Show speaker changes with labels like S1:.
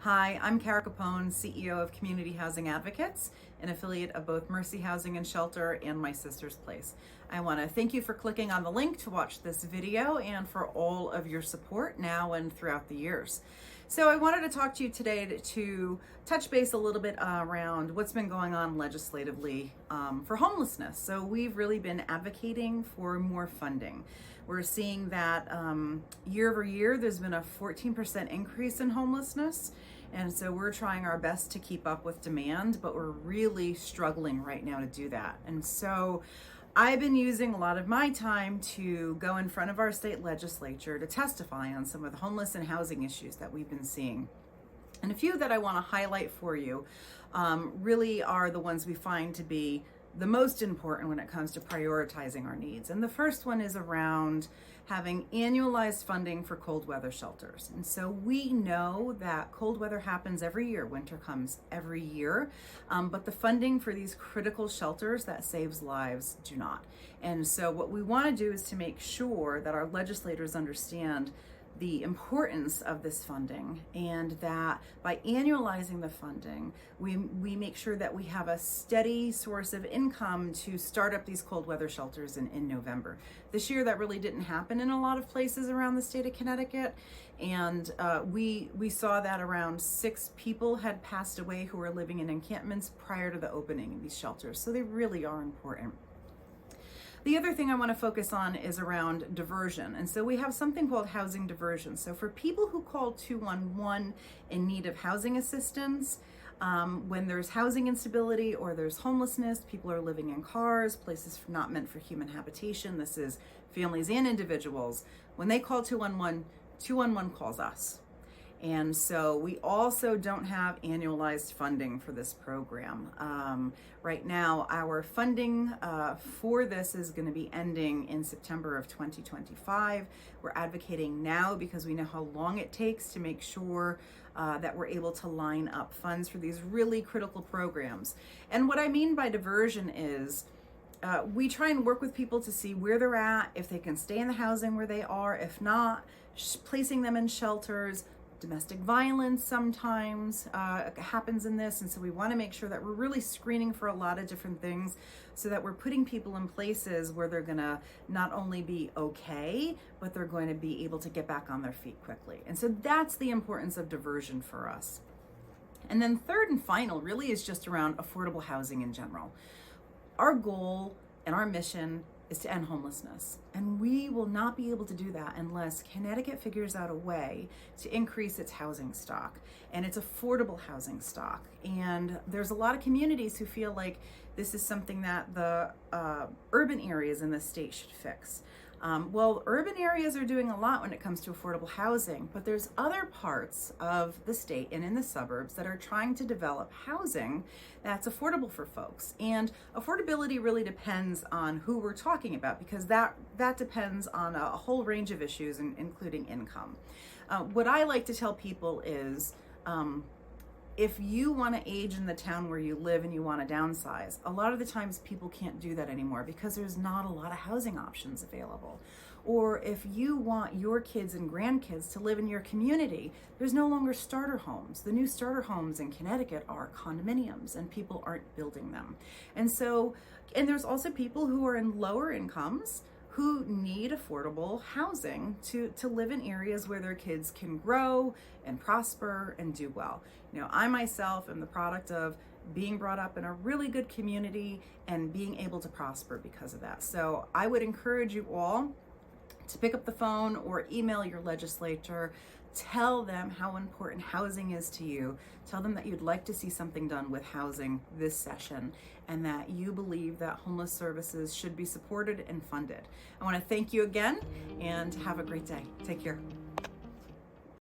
S1: Hi, I'm Cara Capone, CEO of Community Housing Advocates, an affiliate of both Mercy Housing and Shelter and My Sister's Place. I want to thank you for clicking on the link to watch this video and for all of your support now and throughout the years. So I wanted to talk to you today to touch base a little bit around what's been going on legislatively for homelessness. So we've really been advocating for more funding. We're seeing that year over year, there's been a 14% increase in homelessness. And so we're trying our best to keep up with demand, but we're really struggling right now to do that. And so I've been using a lot of my time to go in front of our state legislature to testify on some of the homeless and housing issues that we've been seeing. And a few that I want to highlight for you really are the ones we find to be the most important when it comes to prioritizing our needs. And the first one is around having annualized funding for cold weather shelters. And so we know that cold weather happens every year, winter comes every year, but the funding for these critical shelters that saves lives do not. And so what we want to do is to make sure that our legislators understand the importance of this funding, and that by annualizing the funding, we make sure that we have a steady source of income to start up these cold weather shelters in November. This year, that really didn't happen in a lot of places around the state of Connecticut, and we saw that around 6 people had passed away who were living in encampments prior to the opening of these shelters, so they really are important. The other thing I want to focus on is around diversion. And so we have something called housing diversion. So for people who call 211 in need of housing assistance, when there's housing instability or there's homelessness, people are living in cars, places not meant for human habitation. This is families and individuals. When they call 211, 211 calls us. And so we also don't have annualized funding for this program. Right now, our funding for this is going to be ending in September of 2025. We're advocating now because we know how long it takes to make sure that we're able to line up funds for these really critical programs. And what I mean by diversion is we try and work with people to see where they're at, if they can stay in the housing where they are, if not, placing them in shelters. Domestic violence sometimes happens in this, and so we want to make sure that we're really screening for a lot of different things so that we're putting people in places where they're going to not only be okay, but they're going to be able to get back on their feet quickly. And so that's the importance of diversion for us. And then third and final really is just around affordable housing in general. Our goal and our mission is to end homelessness. And we will not be able to do that unless Connecticut figures out a way to increase its housing stock and its affordable housing stock. And there's a lot of communities who feel like this is something that the urban areas in the state should fix. Well, urban areas are doing a lot when it comes to affordable housing, but there's other parts of the state and in the suburbs that are trying to develop housing that's affordable for folks. And affordability really depends on who we're talking about, because that depends on a whole range of issues, including income. What I like to tell people is, if you want to age in the town where you live and you want to downsize, a lot of the times people can't do that anymore because there's not a lot of housing options available. Or if you want your kids and grandkids to live in your community, there's no longer starter homes. The new starter homes in Connecticut are condominiums, and people aren't building them. And there's also people who are in lower incomes who need affordable housing to live in areas where their kids can grow and prosper and do well. You know, I myself am the product of being brought up in a really good community and being able to prosper because of that. So I would encourage you all to pick up the phone or email your legislature. Tell them how important housing is to you. Tell them that you'd like to see something done with housing this session, and that you believe that homeless services should be supported and funded. I want to thank you again, and have a great day. Take care.